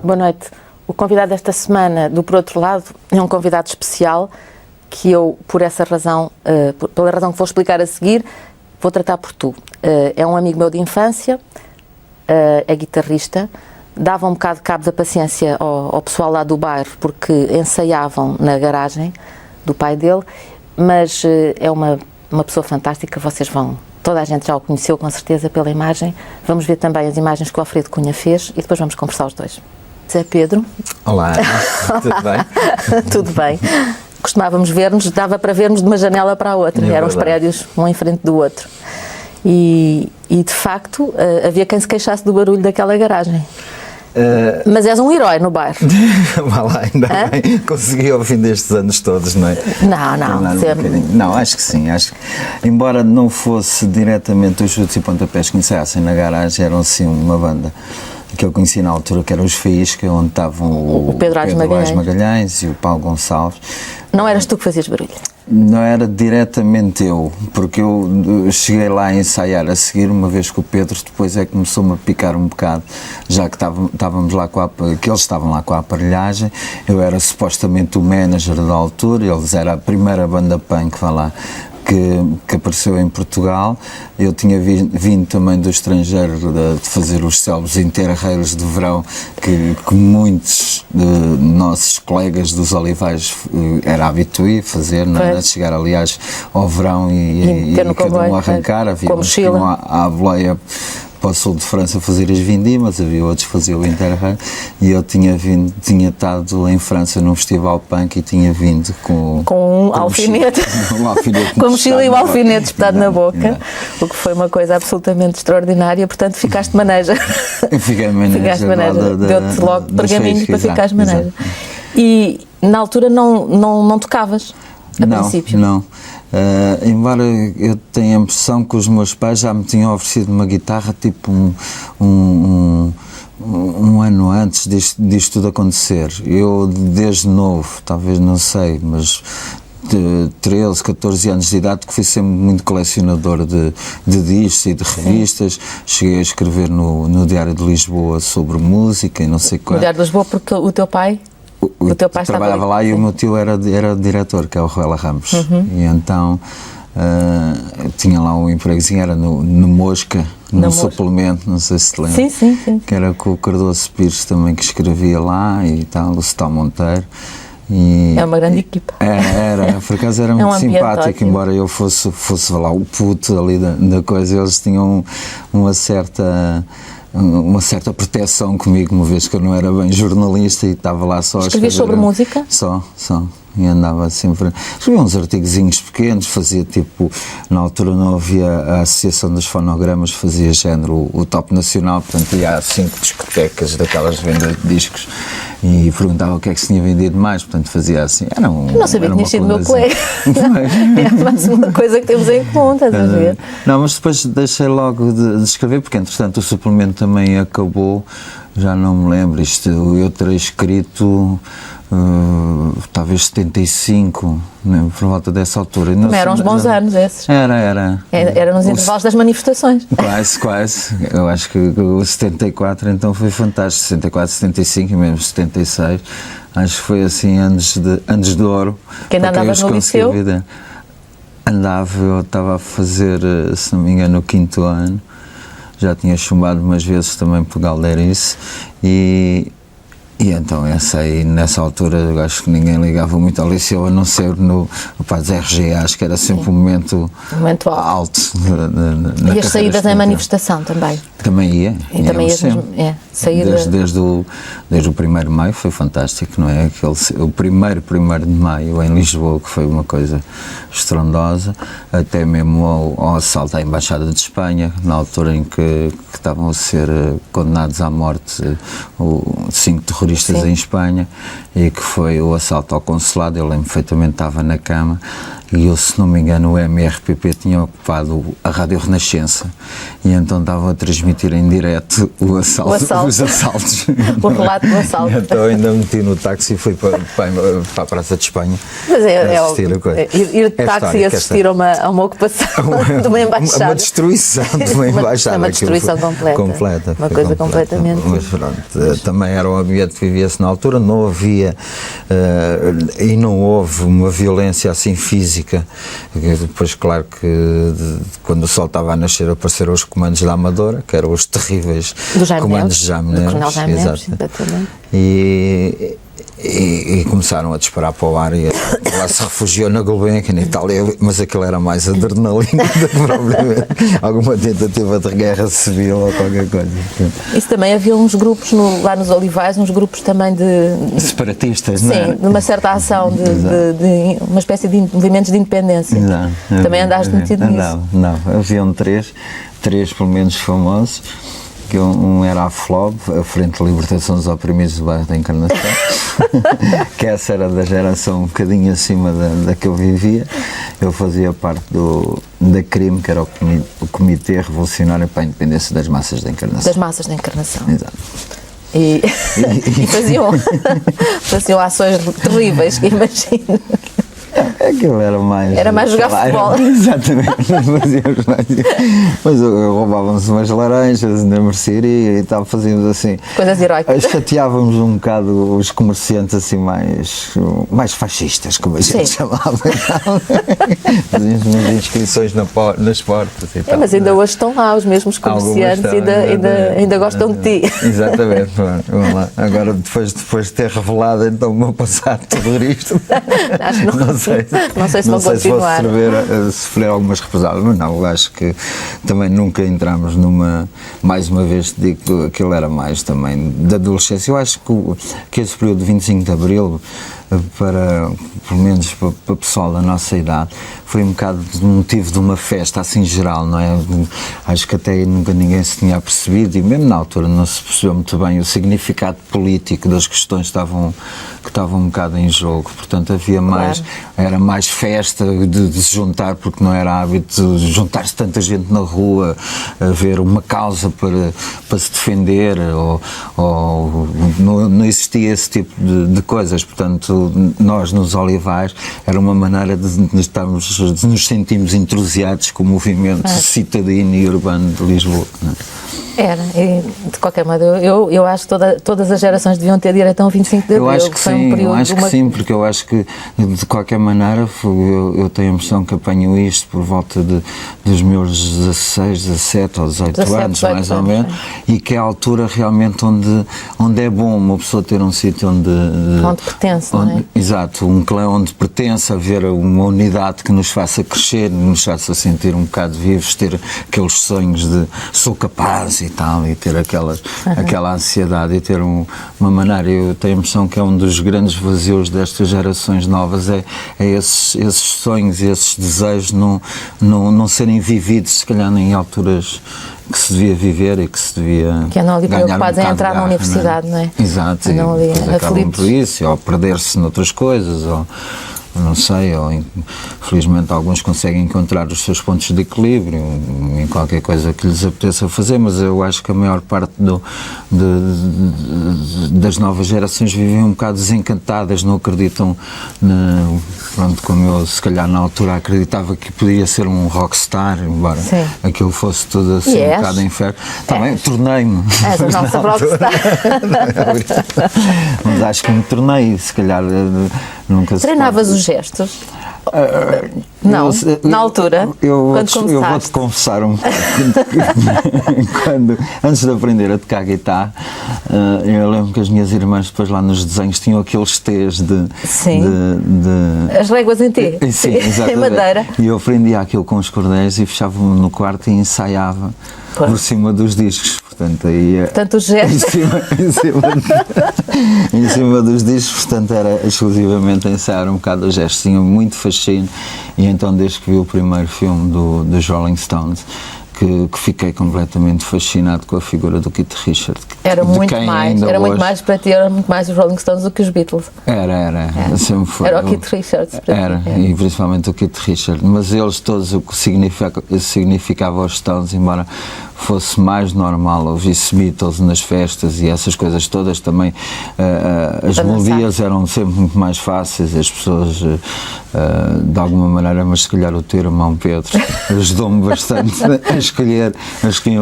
Boa noite. O convidado desta semana, do Por Outro Lado, é um convidado especial que eu, por essa razão, pela razão que vou explicar a seguir, vou tratar por tu. É um amigo meu de infância, é guitarrista, dava um bocado de cabo da paciência ao pessoal lá do bairro, porque ensaiavam na garagem do pai dele, mas é uma pessoa fantástica, vocês vão... Toda a gente já o conheceu, com certeza, pela imagem. Vamos ver também as imagens que o Alfredo Cunha fez e depois vamos conversar os dois. Zé Pedro. Olá, tudo bem? Tudo bem. Costumávamos ver-nos, dava para vermos de uma janela para a outra. Eram os prédios um em frente do outro. E de facto, havia quem se queixasse do barulho daquela garagem. Mas és um herói no bairro. Vá lá, ainda bem. Consegui ao fim destes anos todos, não é? Não, sempre. Não, acho que sim. Acho que, embora não fosse diretamente os chutes e pontapés que ensaiassem na garagem, eram sim uma banda que eu conheci na altura, que era os Faísca, onde estavam o Pedro Aires Magalhães e o Paulo Gonçalves. Não eras tu que fazias barulho? Não era diretamente eu, porque eu cheguei lá a ensaiar a seguir, uma vez que o Pedro depois começou-me a picar um bocado, já que estávamos lá que eles estavam lá com a aparelhagem. Eu era supostamente o manager da altura, eles eram a primeira banda punk, vá lá, que apareceu em Portugal. Eu tinha vindo também do estrangeiro de fazer os célebres interreiros de verão que muitos nossos colegas dos Olivais era habitué a fazer, não é? Chegar aliás ao verão e cada um arrancar, havia uns que iam à boleia para o sul de França fazer as vindimas, havia outros que faziam o Interrail, e eu tinha estado em França num festival punk e tinha vindo com um alfinete, com a mochila e o alfinete espetado na boca, o que foi uma coisa absolutamente extraordinária. Portanto, ficaste maneja. Fiquei maneja. Deu-te logo pergaminho para ficares maneja. E na altura não tocavas, a princípio? Não. Embora eu tenha a impressão que os meus pais já me tinham oferecido uma guitarra tipo um ano antes disto tudo acontecer. Eu desde novo, talvez não sei, mas de 13, 14 anos de idade, que fui sempre muito colecionador de discos e de revistas. Sim. Cheguei a escrever no Diário de Lisboa sobre música e não sei qual. No Diário de Lisboa porque o teu pai... O teu pai trabalhava lá e o meu tio era o diretor, que é o Ruela Ramos. E então tinha lá um empregozinho, era no Mosca, no suplemento, não sei se te lembra. Sim. Que era com o Cardoso Pires também, que escrevia lá e tal, o Stal Monteiro. E é uma grande equipa. Era, por acaso era muito simpático, embora eu fosse lá o puto ali da coisa, eles tinham uma certa proteção comigo, uma vez que eu não era bem jornalista e estava lá só a escrever. Escrevias sobre música? Só. E andava sempre... Escrevia uns artigozinhos pequenos, fazia tipo... Na altura não havia a Associação dos Fonogramas, fazia género o Top Nacional, portanto ia a 5 discotecas daquelas vendas de discos e perguntava o que é que se tinha vendido mais, portanto fazia assim. Não sabia que tinha sido meu colega. É mais uma coisa que temos em comum, estás a ver? Não, mas depois deixei logo de escrever, porque entretanto o suplemento também acabou, já não me lembro, eu terei escrito... talvez 75, né, por volta dessa altura. Também eram uns bons anos esses. Era nos intervalos das manifestações. Quase. Eu acho que o 74 então foi fantástico, 74, 75 e mesmo 76. Acho que foi assim anos de ouro. Que ainda andavas no liceu? Eu estava a fazer, se não me engano, o 5º ano. Já tinha chumbado umas vezes também por Galdeirice e então nessa altura eu acho que ninguém ligava muito ao liceu, a não ser no RG, acho que era sempre um momento alto. E as saídas da manifestação também? Também ia. E também ias mesmo, desde o 1º de Maio foi fantástico, não é? O primeiro de Maio em Lisboa, que foi uma coisa estrondosa, até mesmo ao assalto à Embaixada de Espanha, na altura em que estavam a ser condenados à morte 5 terroristas em Espanha, e que foi o assalto ao consulado. Eu lembro perfeitamente, estava na cama e eu, se não me engano, o MRPP tinha ocupado a Rádio Renascença e então estava a transmitir em direto os assaltos. O relato do assalto. Então ainda meti no táxi e fui para a Praça de Espanha. Mas assistir a coisa. Ir de táxi e assistir a uma ocupação de uma embaixada. Uma destruição de uma embaixada. Uma destruição completa. Uma coisa completamente. Mas pronto, também era um ambiente que vivia-se na altura, não havia e não houve uma violência assim física. Depois, claro que quando o sol estava a nascer apareceram os comandos da Amadora, que eram os terríveis comandos de Jaime Neves. Exatamente. E começaram a disparar para o ar e lá se refugiou na Gulbenkian em Itália, mas aquilo era mais adrenalina do que propriamente alguma tentativa de guerra civil ou qualquer coisa. Isso também havia uns grupos lá nos Olivais, uns grupos também de... separatistas, sim, não é? de uma certa ação, de uma espécie de movimentos de independência. Exato. Também andaste metido nisso? Não, haviam três pelo menos famosos. Que um era a FLOB, a Frente de Libertação dos Oprimidos do Bairro da Encarnação, que essa era da geração um bocadinho acima da que eu vivia. Eu fazia parte da CRIM, que era o Comitê Revolucionário para a Independência das Massas da Encarnação. Das Massas da Encarnação. Exato. E faziam ações terríveis, imagino. Aquilo era mais... Era mais jogar futebol. Exatamente. Mas roubávamos umas laranjas na mercearia e tal, fazíamos assim... coisas heroicas. Chateávamos um bocado os comerciantes assim mais fascistas, como a gente chamava. Fazíamos umas inscrições nas portas e tal. Mas ainda hoje estão lá os mesmos comerciantes, ainda gostam de ti. Exatamente. Vamos lá. Agora, depois de ter revelado então o meu passado terrorista, acho que não sei se vão continuar. Não sei se vou sofrer algumas represálias, mas não, acho que também nunca entramos mais uma vez digo que aquilo era mais também da adolescência. Eu acho que esse período de 25 de Abril, pelo menos para o pessoal da nossa idade, foi um bocado de motivo de uma festa assim geral, não é? Acho que até nunca ninguém se tinha percebido e mesmo na altura não se percebeu muito bem o significado político das questões que estavam um bocado em jogo, portanto havia mais, era mais festa de se juntar, porque não era hábito de juntar-se tanta gente na rua a ver uma causa para se defender ou não existia esse tipo de coisas, portanto nós nos Olivais era uma maneira de nos sentirmos entusiasmados com o movimento citadino e urbano de Lisboa, não é? Era, e de qualquer modo, eu acho que todas as gerações deviam ter direito a um 25 de Abril. Eu acho que sim, porque eu acho que de qualquer maneira eu tenho a impressão que apanho isto por volta dos meus 16, 17 ou 18 anos, mais ou menos, e que é a altura realmente onde é bom uma pessoa ter um sítio onde pertence, não é? Exato, um clã onde pertence, haver uma unidade que nos faça crescer, nos faça sentir um bocado vivos, ter aqueles sonhos de sou capaz e tal, e ter aquela ansiedade e ter uma maneira. Eu tenho a impressão que é um dos grandes vazios destas gerações novas, é esses sonhos e esses desejos não serem vividos, se calhar em alturas que se devia viver e que se devia que andam ali preocupados em entrar na universidade, não é? Exato, e depois acabam por isso, ou perder-se noutras coisas, ou não sei, ou felizmente alguns conseguem encontrar os seus pontos de equilíbrio em qualquer coisa que lhes apeteça fazer, mas eu acho que a maior parte das novas gerações vivem um bocado desencantadas, não acreditam pronto, como eu se calhar na altura acreditava que podia ser um rockstar, embora aquilo fosse tudo assim um bocado inferno. Também tornei-me. És a nossa rockstar. Mas acho que me tornei, se calhar nunca se treinavas os gestos? Não, na altura, quando começaste. Eu vou-te confessar um bocado. Antes de aprender a tocar guitarra, eu lembro que as minhas irmãs depois lá nos desenhos tinham aqueles T's as léguas em T, sim, em madeira. E eu aprendia aquilo com os cordéis e fechava-me no quarto e ensaiava por cima dos discos. Portanto, os gestos. Em cima dos discos, portanto, era exclusivamente ensaiar um bocado os gestos. Tinha muito fascínio, e então, desde que vi o primeiro filme dos Rolling Stones, que fiquei completamente fascinado com a figura do Keith Richards. Era muito mais para ti, era muito mais os Rolling Stones do que os Beatles. Era. Sempre foi. Era o Keith Richards para ti. E principalmente o Keith Richards. Mas eles todos, o que significava aos Stones, embora fosse mais normal, ouvisse Beatles nas festas e essas coisas todas também, as melodias eram sempre muito mais fáceis, as pessoas de alguma maneira, mas se calhar o teu irmão Pedro ajudou-me bastante a escolher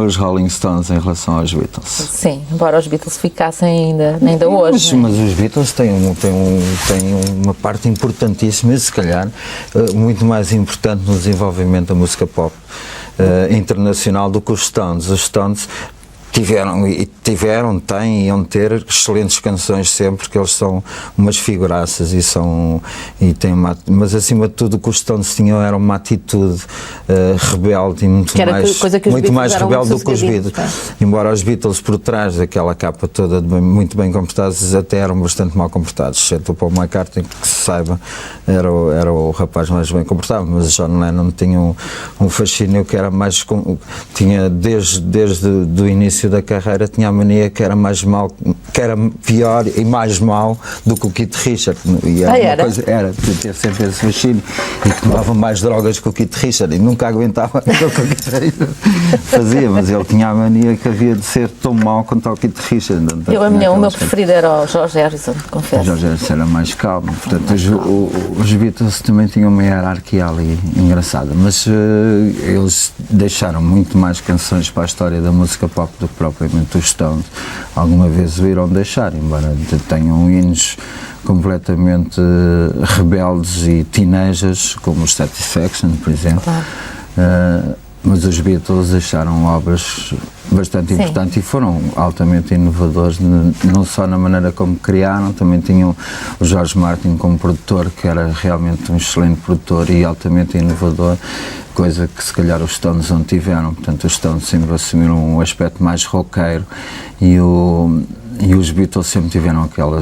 os Rolling Stones em relação aos Beatles. Sim, embora os Beatles ficassem ainda hoje. Mas os Beatles têm uma parte importantíssima e se calhar muito mais importante no desenvolvimento da música pop internacional do que os Stones. Os Stones têm e iam ter excelentes canções sempre, porque eles são umas figuraças mas acima de tudo o que os Stones tinham era uma atitude rebelde e muito mais rebelde do que os Beatles. Embora os Beatles, por trás daquela capa toda muito bem comportados, até eram bastante mal comportados, exceto o Paul McCartney, que se saiba era o rapaz mais bem comportado, mas John Lennon tinha um fascínio que era mais, tinha desde o início da carreira, tinha a mania que era pior e mais mau do que o Keith Richards. E teve sempre esse fascínio e que tomava mais drogas que o Keith Richards e nunca aguentava aquilo que o Keith Richards fazia, mas ele tinha a mania que havia de ser tão mau quanto o Keith Richards. O meu preferido era o George Harrison, confesso. O George Harrison era mais calmo, portanto os Beatles também tinham uma hierarquia ali engraçada, mas eles deixaram muito mais canções para a história da música pop do que propriamente os Stones alguma vez o irão deixar, embora tenham hinos completamente rebeldes e teenagers, como os Satisfaction, por exemplo. Claro. Mas os Beatles deixaram obras bastante importantes e foram altamente inovadores, não só na maneira como criaram, também tinham o George Martin como produtor, que era realmente um excelente produtor e altamente inovador, coisa que se calhar os Stones não tiveram. Portanto, os Stones sempre assumiram um aspecto mais roqueiro e os Beatles sempre tiveram aquele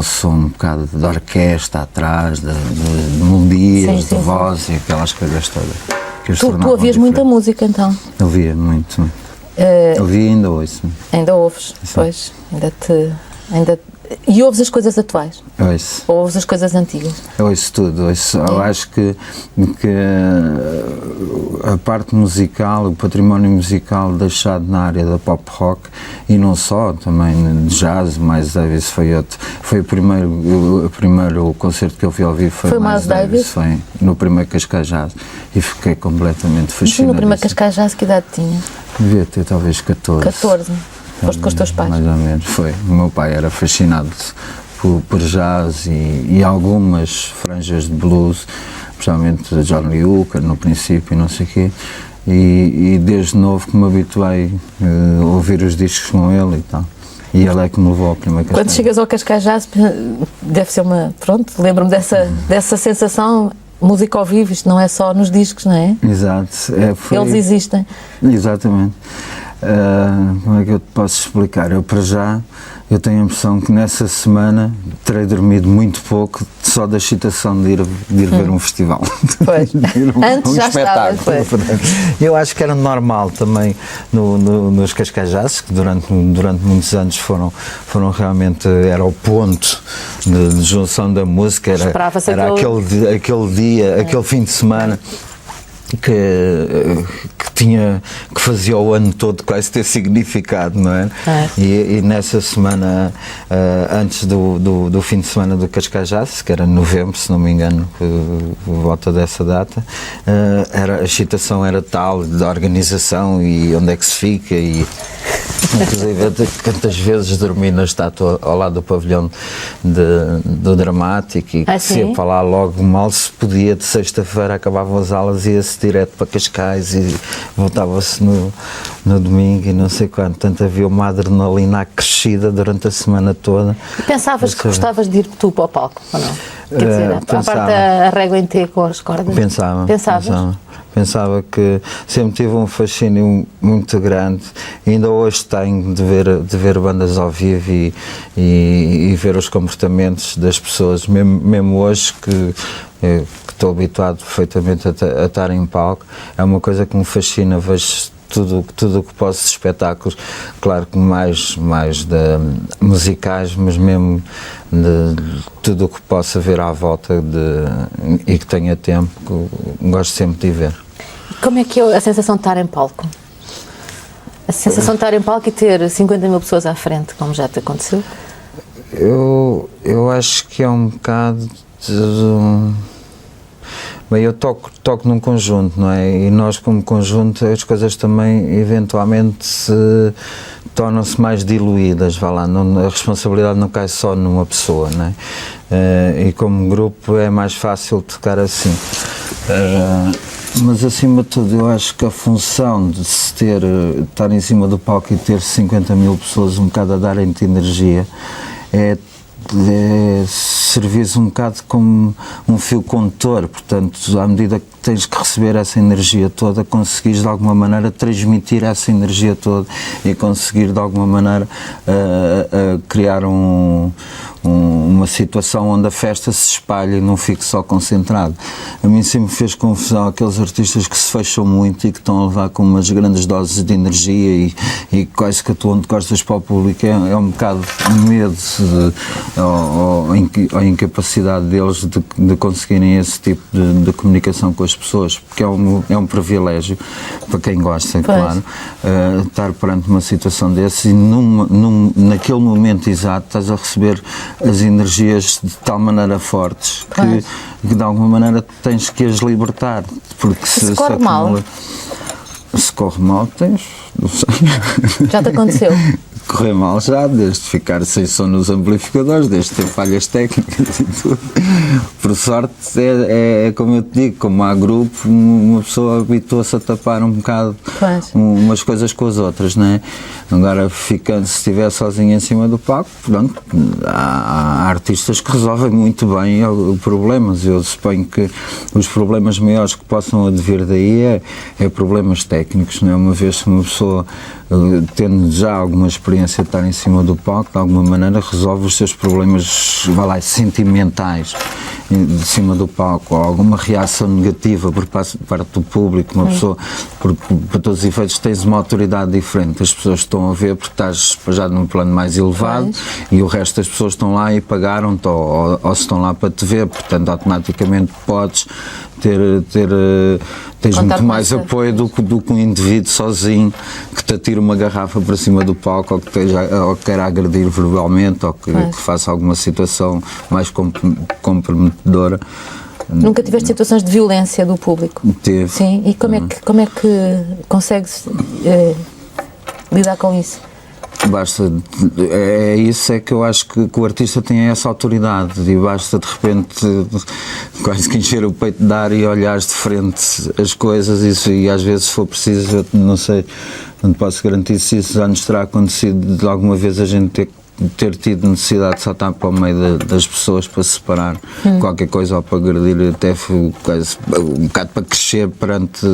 som um bocado de orquestra atrás, de melodias, de voz e aquelas coisas todas. Tu ouvias muita música então? Ouvia muito. Ouvia e ainda ouço. Ainda ouves, pois. E ouves as coisas atuais? Ouço. Ou ouves as coisas antigas? Ouço tudo. Eu acho que a parte musical, o património musical deixado na área da pop rock e não só, também de jazz, Miles Davis foi outro. Foi o primeiro concerto que eu fui ouvir foi Miles Davis? Foi no primeiro Cascais Jazz e fiquei completamente fascinado. No primeiro Cascais Jazz que idade tinha? Devia ter talvez 14. 14. Foste com os teus pais? Mais ou menos, foi. O meu pai era fascinado por jazz e algumas franjas de blues, especialmente de John Lee Hooker no princípio e não sei o quê, e desde novo que me habituei a ouvir os discos com ele e tal. E ele é que me levou ao primeiro Cascais. Quando chegas ao Cascais Jazz, deve ser lembro-me dessa sensação. Música ao vivo, isto não é só nos discos, não é? Exato. Eles existem. Exatamente. Como é que eu te posso explicar? Eu tenho a impressão que nessa semana terei dormido muito pouco só da excitação de ir ver um festival. Pois. Antes já espetáculo. Eu acho que era normal também nos Cascais Jazz, que durante muitos anos foram realmente, era o ponto de junção da música, era aquele dia, aquele fim de semana que fazia o ano todo quase ter significado, não é? E nessa semana, antes do fim de semana do Cascais Jazz, que era novembro, se não me engano, volta dessa data, a excitação era tal da organização e onde é que se fica e inclusive quantas vezes dormi na estátua ao lado do pavilhão do Dramático e que se ia para lá logo mal se podia, de sexta-feira acabavam as aulas e ia-se direto para Cascais e voltava-se no domingo e não sei quanto, portanto havia uma adrenalina acrescida durante a semana toda. E pensavas que gostavas de ir tu para o palco, ou não? Quer dizer, a parte da régua em T com as cordas? Pensava. Pensava que sempre tive um fascínio muito grande, ainda hoje tenho de ver bandas ao vivo e ver os comportamentos das pessoas, mesmo hoje que estou habituado perfeitamente a estar em palco, é uma coisa que me fascina. Vejo tudo o que posso de espetáculos, claro que mais musicais, mas mesmo de tudo o que possa ver à volta e que tenha tempo, gosto sempre de ver. Como é que é a sensação de estar em palco? A sensação de estar em palco e ter 50 mil pessoas à frente, como já te aconteceu? Eu acho que é um bocado Bem, eu toco num conjunto, não é? E nós, como conjunto, as coisas também eventualmente tornam-se mais diluídas, vá lá, a responsabilidade não cai só numa pessoa, não é? E como grupo é mais fácil tocar assim. Mas acima de tudo, eu acho que a função de se estar em cima do palco e ter 50 mil pessoas um bocado a darem-te energia é servir-se um bocado como um fio condutor, portanto, à medida que tens que receber essa energia toda, conseguires de alguma maneira transmitir essa energia toda e conseguir de alguma maneira criar uma situação onde a festa se espalha e não fique só concentrado. A mim sempre fez confusão aqueles artistas que se fecham muito e que estão a levar com umas grandes doses de energia e quase que atuam de costas para o público. É um bocado medo ou incapacidade deles de conseguirem esse tipo de comunicação com as pessoas, porque é um privilégio para quem gosta, claro, estar perante uma situação desse e naquele momento exato estás a receber as energias de tal maneira fortes que de alguma maneira tens que as libertar, porque se corre mal, se corre mal tens, não sei. Já te aconteceu? Correr mal já, desde ficar sem som nos amplificadores, desde ter falhas técnicas e tudo. Por sorte, é como eu te digo, como há grupo, uma pessoa habitua-se a tapar um bocado umas coisas com as outras, não é? Agora, se estiver sozinho em cima do palco, pronto, há artistas que resolvem muito bem problemas. Eu suponho que os problemas maiores que possam advir daí é problemas técnicos, não é? Uma vez que uma pessoa, tendo já alguma experiência de estar em cima do palco, de alguma maneira resolve os seus problemas, vá lá, sentimentais de cima do palco, ou alguma reação negativa por parte do público, uma pessoa, porque para todos os efeitos tens uma autoridade diferente, as pessoas estão a ver porque estás já num plano mais elevado e o resto das pessoas estão lá e pagaram-te ou estão lá para te ver, portanto automaticamente podes tens muito mais apoio do que um indivíduo sozinho que te atira uma garrafa para cima do palco ou que queira agredir verbalmente ou que faça alguma situação mais comprometedora. Nunca tiveste situações de violência do público? Teve. Sim, e como é que consegues lidar com isso? Basta, isso é que eu acho que o artista tem essa autoridade e basta de repente quase que encher o peito de ar e olhares de frente as coisas e às vezes se for preciso, eu não sei, não posso garantir se isso já nos terá acontecido de alguma vez a gente ter tido necessidade de saltar para o meio das pessoas para separar qualquer coisa ou para agredir, até quase um bocado para crescer perante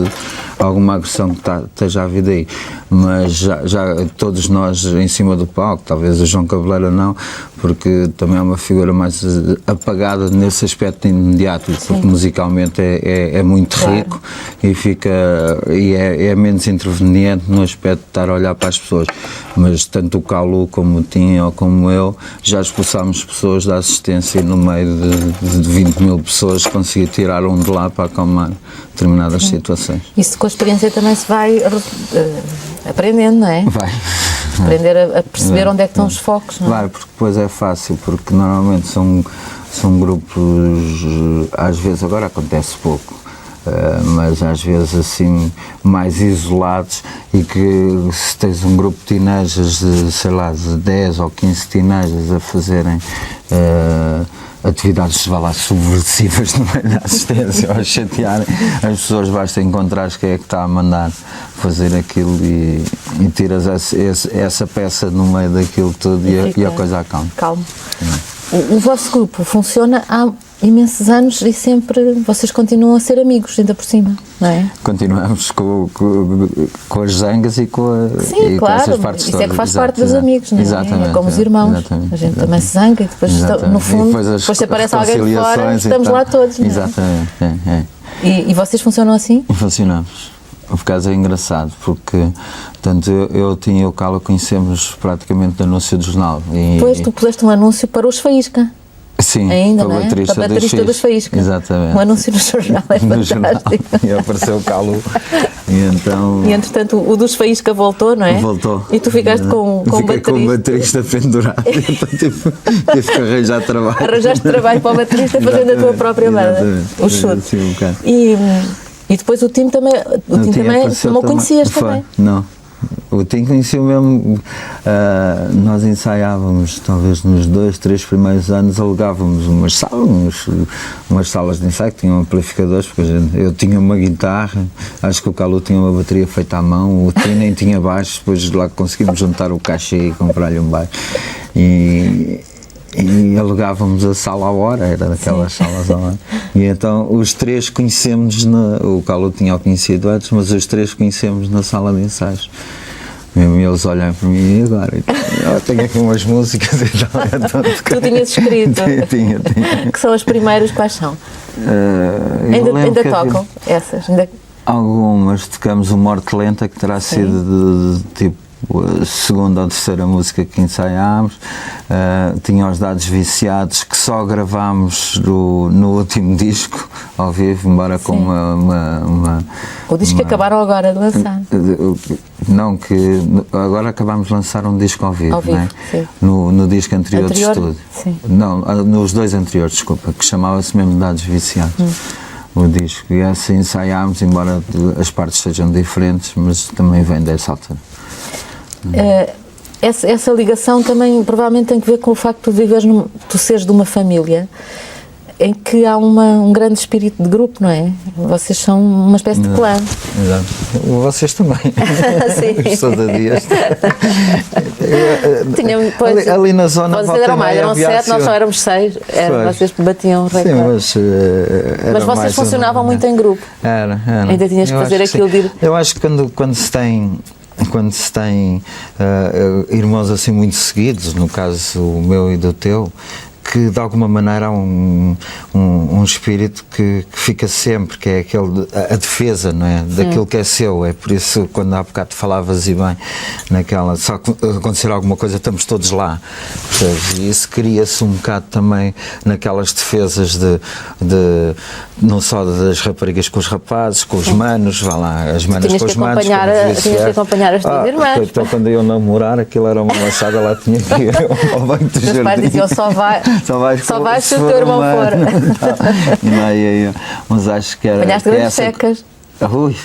alguma agressão que esteja a vir aí. Mas já todos nós em cima do palco, talvez o João Cabeleira não, porque também é uma figura mais apagada nesse aspecto imediato, porque musicalmente é muito rico e é menos interveniente no aspecto de estar a olhar para as pessoas. Mas tanto o Calu como o Tim ou como eu, já expulsámos pessoas da assistência e no meio de 20 mil pessoas consegui tirar um de lá para acalmar determinadas situações. Isso com a experiência também se vai aprendendo, não é? Vai. Aprender a perceber onde é que estão os focos, não é? Vai, porque depois é fácil, porque normalmente são grupos, às vezes agora acontece pouco, mas às vezes assim mais isolados e que se tens um grupo de teenagers de, sei lá, de 10 ou 15 teenagers a fazerem atividades, vá lá, subversivas no meio da assistência ou a chatearem as pessoas, basta encontrar quem é que está a mandar fazer aquilo e tiras essa peça no meio daquilo tudo e a coisa acalma. Calmo. O vosso grupo funciona há imensos anos e sempre vocês continuam a ser amigos, ainda por cima, não é? Continuamos com as zangas e com, Sim, e claro, com essas partes isso todas. é que faz parte dos amigos, não é? Exatamente, É como os irmãos, a gente também se zanga e depois, no fundo, depois se aparece alguém de fora, estamos lá todos, não é? Exatamente, E vocês funcionam assim? E funcionamos. Por acaso é engraçado, porque tanto eu e o Calo conhecemos praticamente do anúncio do jornal. Depois tu puseste um anúncio para os Faísca. Sim, ainda, para o baterista dos Faísca. Exatamente. Um anúncio no jornal é no fantástico. Jornal. E apareceu o Calo. E entretanto o dos Faísca voltou, não é? Voltou. E tu ficaste com o Fiquei baterista. com o baterista pendurado. Então tive que arranjar trabalho. Arranjaste trabalho para o baterista fazendo a tua própria banda. O chute. Sim, um bocado. E depois o Tim também. O Tim também não o conhecias também? Não. O Tim conheceu mesmo. Nós ensaiávamos, talvez nos 2, 3 primeiros anos, alugávamos umas salas de ensaio que tinham amplificadores, porque eu tinha uma guitarra, acho que o Calo tinha uma bateria feita à mão, o Tim nem tinha baixo, depois lá conseguimos juntar o cachê e comprar-lhe um baixo. E alugávamos a sala à hora, era daquelas salas à hora. E então os três conhecemos, o Calo tinha conhecido antes, mas os três conhecemos na sala de ensaios. Mesmo eles olham para mim e agora, eu tenho aqui umas músicas e tal. Tu tinhas escrito? Tinha. Que são as primeiras, quais são? Ainda tocam essas? Algumas, tocamos o Morte Lenta, que terá sido de tipo a segunda ou terceira música que ensaiámos. Tinha os Dados Viciados, que só gravámos no último disco ao vivo, embora com uma o disco que acabaram agora de lançar. Não, que agora acabámos de lançar um disco ao vivo, não é? Sim. No disco anterior de estúdio. Sim. Não, nos 2 anteriores, desculpa, que chamava-se mesmo Dados Viciados. O disco, e assim ensaiámos, embora as partes sejam diferentes, mas também vem dessa altura. Essa ligação também provavelmente tem que ver com o facto de viveres, tu seres de uma família em que há um grande espírito de grupo, não é? Vocês são uma espécie de clã. Exato. Vocês também. Sim. Os soldadias. Ali na zona. Vocês eram mais, eram 7, nós só éramos 6. Vocês batiam o recorde. Sim, mas vocês funcionavam muito em grupo. Era. Ainda tinhas que fazer aquilo de ir. Eu acho que quando se tem irmãos assim muito seguidos, no caso o meu e do teu, que de alguma maneira há um espírito que fica sempre, que é aquele, a defesa, não é? Daquilo que é seu. É por isso, quando há bocado falavas e bem, naquela, se acontecer alguma coisa, estamos todos lá. Percebes? E isso cria-se um bocado também naquelas defesas de não só das raparigas com os rapazes, com os manos, vá lá, as manas com os manos. Tinhas que acompanhar as tuas irmãs. Então, quando eu namorar, aquilo era uma lançada, lá tinha que ir ao banco do jardim. Os pais diziam, só vais se o teu irmão for. Mas acho que era. Apanhaste grandes secas. Ui,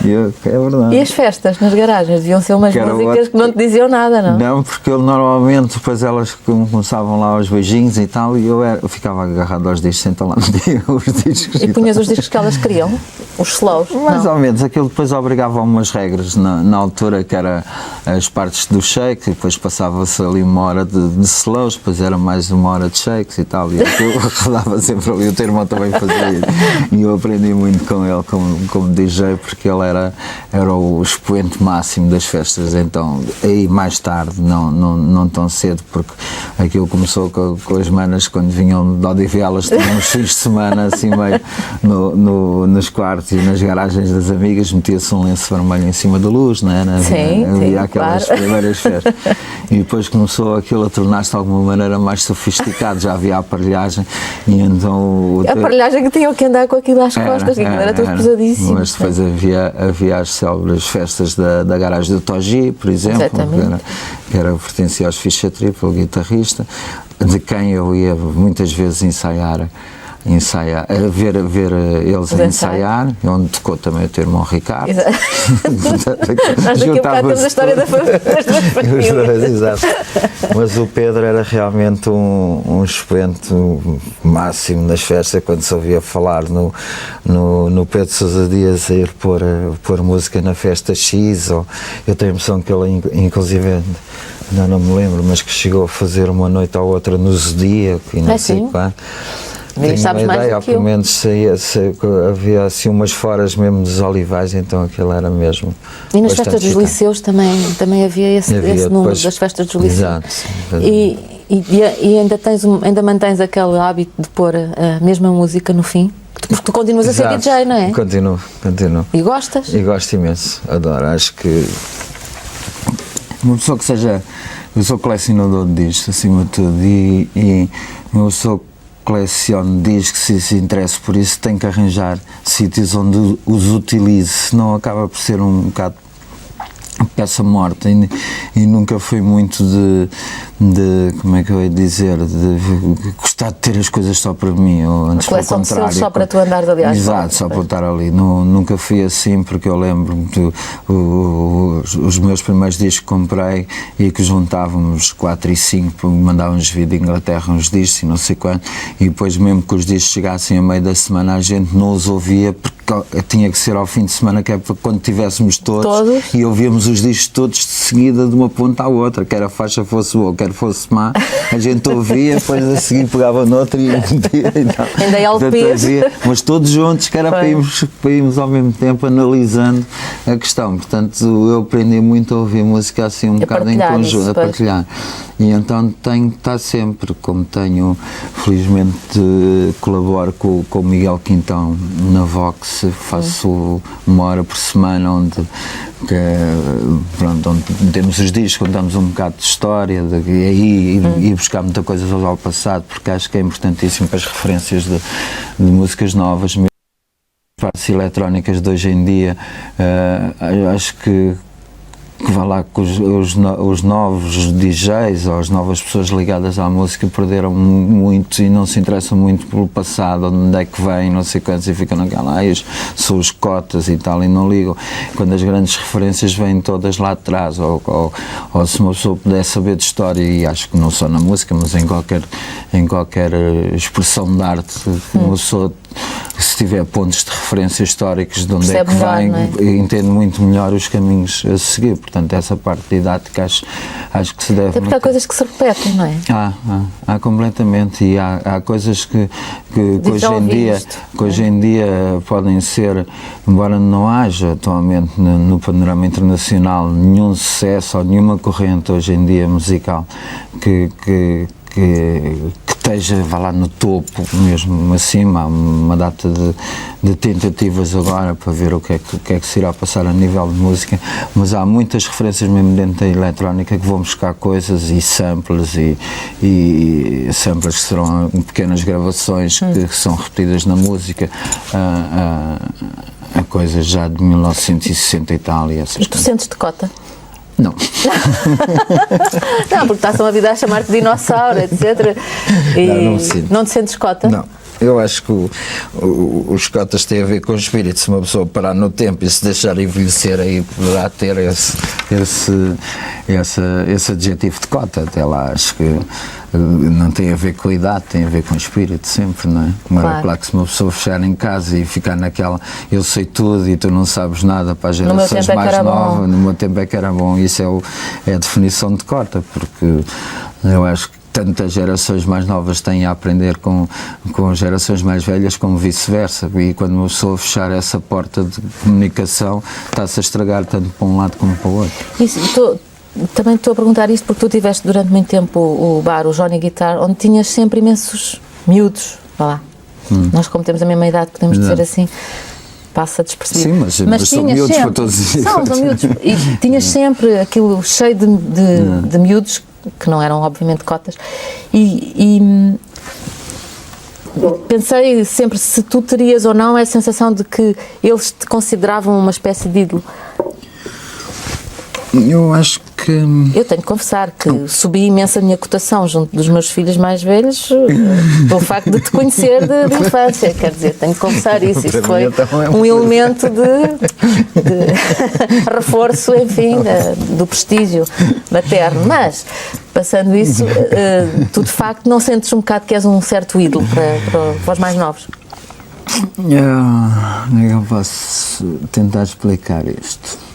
é verdade. E as festas nas garagens? Deviam ser umas músicas que não te diziam nada, não? Não, porque eu normalmente, depois elas começavam lá aos beijinhos e tal, e eu ficava agarrado aos discos, então lá metia os discos. E punhas os discos que elas queriam? Os slows? Mais ou menos, aquilo depois obrigava a umas regras na altura, que era as partes do shake, e depois passava-se ali uma hora de slows, depois era mais uma hora de shakes e tal, e eu rodava sempre ali, o teu irmão também fazia isso, e eu aprendi muito com ele como DJ, porque ele era o expoente máximo das festas. Então, aí mais tarde, não tão cedo, porque aquilo começou com as manas, quando vinham de Odivelas, tinham uns fins de semana assim meio nos quartos e nas garagens das amigas, metia-se um lenço vermelho em cima da luz, não é? Havia aquelas primeiras festas. E depois começou aquilo a tornar-se de alguma maneira mais sofisticado, já havia a aparelhagem, e então... A aparelhagem que tinham que andar com aquilo às costas, que aquilo era tudo pesadíssimo. Mas depois havia as célebres festas da garagem do Toji, por exemplo, que pertencia aos Ficha Triple, o guitarrista, de quem eu ia muitas vezes ensaiar, ver eles a ensaiar, onde tocou também o teu irmão Ricardo. Nós daqui a bocado temos a história das duas famílias. Exato. Mas o Pedro era realmente um expoente máximo nas festas, quando se ouvia falar no Pedro Sousa Dias a ir pôr música na festa X, ou eu tenho a impressão que ele inclusive, não me lembro, mas que chegou a fazer uma noite ou outra no Zodíaco e não sei qual. Tenho sabes uma mais ideia, do ou que pelo eu. menos havia assim umas foras mesmo dos olivais, então aquilo era mesmo. E nas bastante festas dos excitante. liceus também havia esse número depois- das festas dos liceus. Exato. E ainda mantens aquele hábito de pôr a mesma música no fim? Porque tu continuas a ser Exato. DJ, não é? Continuo. E gostas? E gosto imenso, adoro. Acho que uma pessoa que seja. Eu sou colecionador de discos, acima de tudo, e uma pessoa que colecione discos e se interessa por isso tem que arranjar sítios onde os utilize, senão acaba por ser um bocado peça morta e nunca fui muito de como é que eu ia dizer, de gostar de ter as coisas só para mim, ou antes pelo coleção de contrário. selos só para tu andares ali às Exato, voltas. só para estar ali. Nunca fui assim, porque eu lembro-me os meus primeiros discos que comprei e que juntávamos 4 e 5, mandávamos vir de Inglaterra uns discos e não sei quanto, e depois mesmo que os discos chegassem a meio da semana a gente não os ouvia porque tinha que ser ao fim de semana, que é para quando tivéssemos todos e ouvíamos os discos todos de seguida de uma ponta à outra, quer a faixa fosse boa, quer fosse má, a gente ouvia, depois a seguir pegava noutra e metia e tal. Ainda é LPs. Mas todos juntos, que era para irmos ao mesmo tempo analisando a questão. Portanto, eu aprendi muito a ouvir música assim um bocado em conjunto, isso, a partilhar. E então tenho que estar sempre, como tenho, felizmente colaboro com o Miguel Quintão na Vox, faço uma hora por semana onde temos os discos, contamos um bocado de história e buscar muita coisa ao passado, porque acho que é importantíssimo para as referências de músicas novas, mesmo partes eletrónicas de hoje em dia. Acho que vá lá que os novos DJs ou as novas pessoas ligadas à música perderam muito e não se interessam muito pelo passado, onde é que vem, não sei quantos, e ficam naquela, são os cotas e tal, e não ligam. Quando as grandes referências vêm todas lá atrás, ou se uma pessoa puder saber de história, e acho que não só na música, mas em qualquer expressão de arte, uma pessoa, se tiver pontos de referência históricos de onde percebe é que vem, é? entende muito melhor os caminhos a seguir. Portanto, essa parte didática acho que se deve... Até porque há coisas que se repetem, não é? Há completamente, e há coisas que hoje em dia podem ser, embora não haja atualmente no panorama internacional nenhum sucesso ou nenhuma corrente hoje em dia musical que esteja, vá lá no topo, mesmo acima, há uma data de tentativas agora para ver o que é que se irá passar a nível de música, mas há muitas referências mesmo dentro da eletrónica que vão buscar coisas e samplers e samplers que serão pequenas gravações que são repetidas na música, a coisas já de 1960 e tal. E tu sentes-te cota? Não. Não, porque estás uma vida a chamar-te dinossauro, etc. E não sinto. Não te sentes cota? Não. Eu acho que os cotas têm a ver com o espírito. Se uma pessoa parar no tempo e se deixar envelhecer, aí poderá ter esse adjetivo de cota. Até lá, acho que não tem a ver com a idade, tem a ver com o espírito sempre, não é? Claro que se uma pessoa fechar em casa e ficar naquela eu sei tudo e tu não sabes nada, para as gerações mais novas, no meu tempo é que era bom, isso é a definição de cota, porque eu acho que tantas gerações mais novas têm a aprender com gerações mais velhas, como vice-versa, e quando uma pessoa fechar essa porta de comunicação, está-se a estragar tanto para um lado como para o outro. Também estou a perguntar isto porque tu tiveste durante muito tempo o bar, o Johnny Guitar, onde tinhas sempre imensos miúdos, vá lá. Nós, como temos a mesma idade, podemos dizer assim, passa despercebido. Sim, mas são miúdos para todos os São miúdos. E tinhas sempre aquilo cheio de miúdos, que não eram obviamente cotas, e pensei sempre se tu terias ou não a sensação de que eles te consideravam uma espécie de ídolo. Eu acho que... Eu tenho que confessar que subi imenso a minha cotação junto dos meus filhos mais velhos pelo facto de te conhecer de infância, quer dizer, tenho que confessar isso. Isto foi um elemento de reforço, enfim, do prestígio materno. Mas, passando isso, tu de facto não sentes um bocado que és um certo ídolo para os mais novos? Eu posso tentar explicar isto.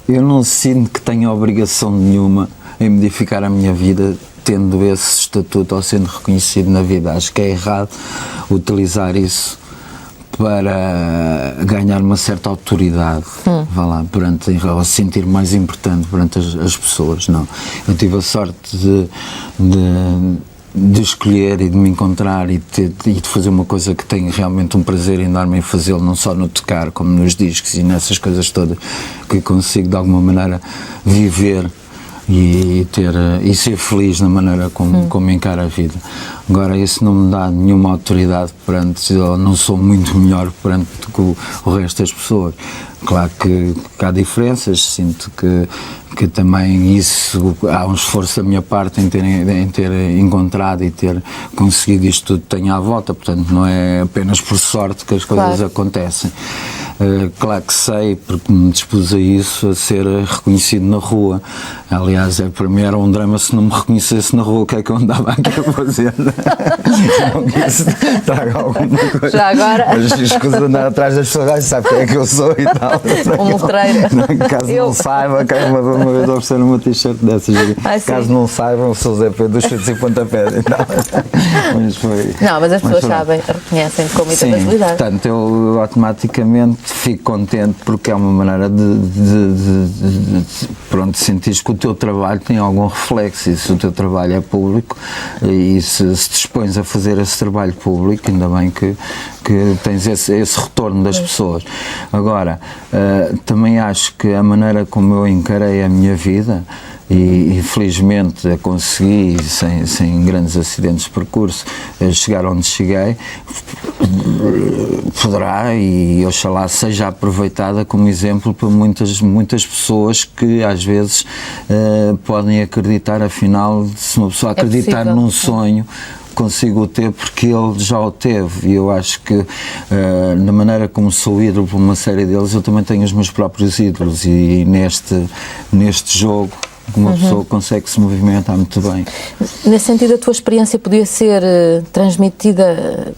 Eu não sinto que tenha obrigação nenhuma em modificar a minha vida tendo esse estatuto ou sendo reconhecido na vida. Acho que é errado utilizar isso para ganhar uma certa autoridade, vá lá, ou se sentir mais importante perante as pessoas. Não. Eu tive a sorte de escolher e de me encontrar e de fazer uma coisa que tenho realmente um prazer enorme em fazê-lo, não só no tocar, como nos discos e nessas coisas todas, que consigo de alguma maneira viver e ser feliz na maneira como encara a vida. Agora, isso não me dá nenhuma autoridade perante, eu não sou muito melhor perante o resto das pessoas. Claro que há diferenças, sinto que também isso, há um esforço da minha parte em ter encontrado e ter conseguido isto tudo que tenho à volta, portanto não é apenas por sorte que as coisas acontecem. Claro que sei, porque me dispus a isso, a ser reconhecido na rua. Aliás, para mim era um drama se não me reconhecesse na rua, o que é que eu andava aqui a fazer? Não que isso traga alguma coisa. Já agora. Mas escuso de andar atrás das pessoas, sabe quem é que eu sou e tal. Um letreiro. Caso não saiba, uma vez ofereceram uma t-shirt dessas. Caso não saibam, sou o Zé Pedro dos chutes e pontapés e tal. Mas as pessoas sabem, reconhecem com muita facilidade. Portanto, eu automaticamente fico contente porque é uma maneira de sentir que o teu trabalho tem algum reflexo, e se o teu trabalho é público e se dispões a fazer esse trabalho público, ainda bem que tens esse retorno das pessoas. Agora, também acho que a maneira como eu encarei a minha vida, e felizmente a consegui, sem grandes acidentes de percurso, chegar onde cheguei, poderá e oxalá seja aproveitada como exemplo para muitas pessoas que às vezes podem acreditar, afinal, se uma pessoa acreditar num sonho, consigo o ter porque ele já o teve, e eu acho que na maneira como sou ídolo por uma série deles, eu também tenho os meus próprios ídolos, e neste jogo uma pessoa consegue se movimentar muito bem. Nesse sentido, a tua experiência podia ser transmitida.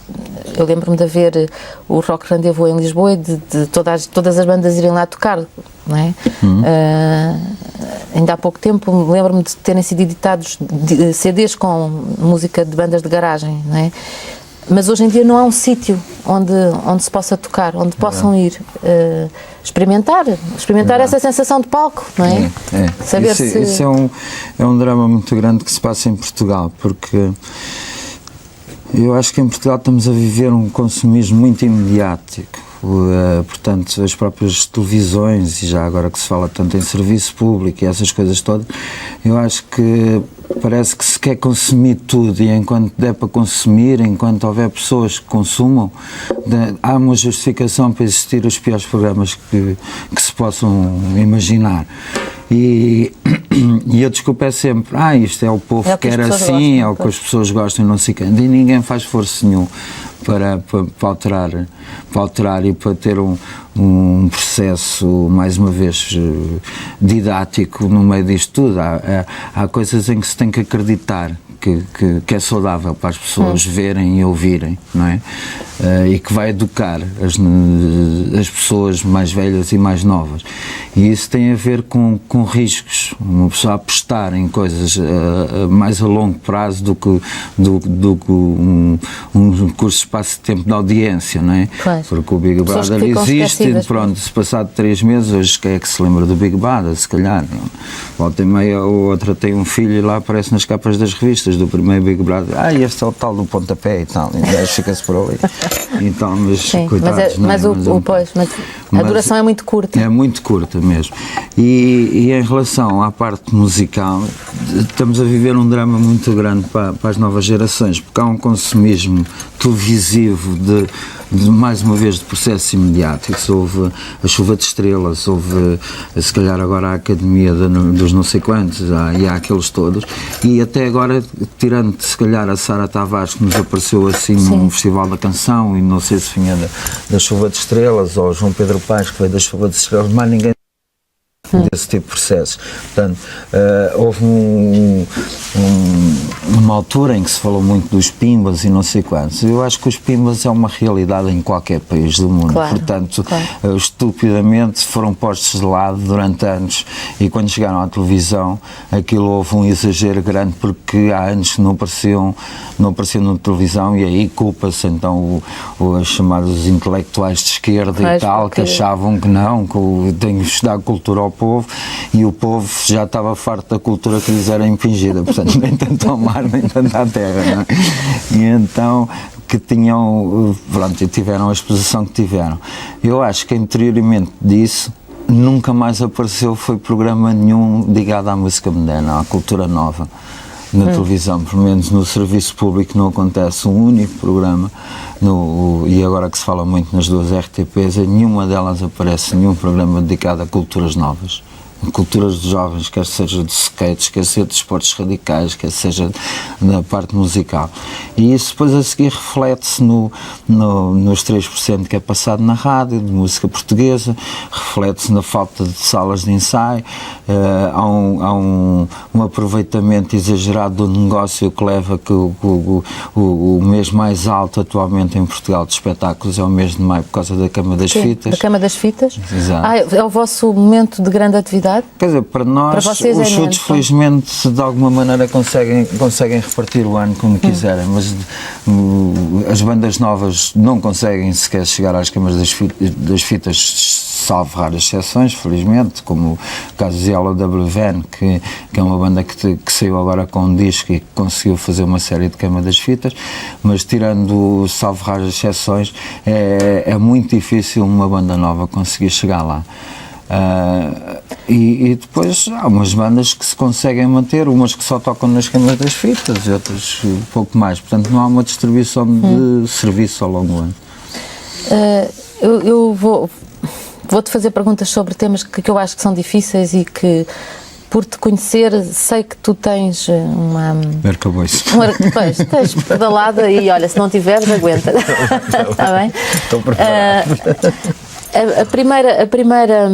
Eu lembro-me de ver o Rock Rendezvous em Lisboa e de todas as bandas irem lá tocar, não é? Ainda há pouco tempo lembro-me de terem sido editados CDs com música de bandas de garagem, não é? Mas hoje em dia não há um sítio onde se possa tocar, onde possam ir experimentar essa sensação de palco, não é? Saber isso é um drama muito grande que se passa em Portugal, porque eu acho que em Portugal estamos a viver um consumismo muito imediático. Portanto, as próprias televisões, e já agora que se fala tanto em serviço público e essas coisas todas, eu acho que parece que se quer consumir tudo, e enquanto der para consumir, enquanto houver pessoas que consumam, há uma justificação para existir os piores programas que se possam imaginar. E a desculpa é sempre, isto é o povo que quer assim, é o que as pessoas gostam, não sei quem, e ninguém faz esforço nenhum para alterar e para ter um processo, mais uma vez, didático no meio disto tudo. Há coisas em que se tem que acreditar que é saudável para as pessoas verem e ouvirem, não é? E que vai educar as pessoas mais velhas e mais novas. E isso tem a ver com riscos. Uma pessoa apostar em coisas mais a longo prazo do que um curso de espaço de tempo de audiência, não é? Claro. Porque o Big Brother existe e pronto, se passado 3 meses, hoje quem é que se lembra do Big Brother, se calhar. Volta e meia ou outra tem um filho e lá aparece nas capas das revistas do primeiro Big Brother. Este é o tal do pontapé e tal, e fica-se por ali. Então, mas coitados, mas a duração é muito curta. É muito curta mesmo. E em relação à parte musical, estamos a viver um drama muito grande para as novas gerações, porque há um consumismo televisivo de mais uma vez de processos imediáticos. Houve a Chuva de Estrelas, houve se calhar agora a Academia dos não sei quantos, e há aqueles todos, e até agora, tirando se calhar a Sara Tavares, que nos apareceu assim num Festival da Canção, e não sei se vinha da Chuva de Estrelas, ou João Pedro Paes, que veio da Chuva de Estrelas, mais ninguém desse tipo de processos. Portanto, houve um numa altura em que se falou muito dos pimbas e não sei quantos. Eu acho que os pimbas é uma realidade em qualquer país do mundo. Claro, Portanto, claro. Estupidamente foram postos de lado durante anos e quando chegaram à televisão aquilo houve um exagero grande porque há anos que não apareciam na televisão e aí culpa-se então os chamados intelectuais de esquerda e tal, que achavam que não, que tem que estudar cultura ao povo e o povo já estava farto da cultura que lhes era impingida, portanto nem tanto ao mar nem tanto à terra, não é? E então que tiveram a exposição que tiveram. Eu acho que anteriormente disso nunca mais apareceu foi programa nenhum ligado à música moderna, à cultura nova na televisão, pelo menos no serviço público não acontece um único programa e agora que se fala muito nas duas RTPs, em nenhuma delas aparece nenhum programa dedicado a culturas novas, culturas de jovens, quer seja de skates, quer seja de esportes radicais, quer seja na parte musical. E isso depois a seguir reflete-se nos 3% que é passado na rádio, de música portuguesa, reflete-se na falta de salas de ensaio, há um aproveitamento exagerado do negócio que leva que o mês mais alto atualmente em Portugal de espetáculos é o mês de maio por causa da Cama das Fitas. Da Cama das Fitas? Exato. É o vosso momento de grande atividade? Quer dizer, para nós, os chutes, felizmente, de alguma maneira conseguem repartir o ano como quiserem, mas as bandas novas não conseguem sequer chegar às Camas das Fitas, salvo raras exceções, felizmente, como o caso de Yellow WVN, que é uma banda que saiu agora com um disco e que conseguiu fazer uma série de Cama das Fitas, mas tirando, salvo raras exceções, é muito difícil uma banda nova conseguir chegar lá. E depois há umas bandas que se conseguem manter, umas que só tocam nas Camas das Fitas, outras um pouco mais, portanto não há uma distribuição de serviço ao longo do ano. Eu vou-te fazer perguntas sobre temas que eu acho que são difíceis e que, por te conhecer, sei que tu tens uma... Arcabouço. Pois, tens pedalada e olha, se não tiveres, aguenta. Está bem? Estou preparado. A primeira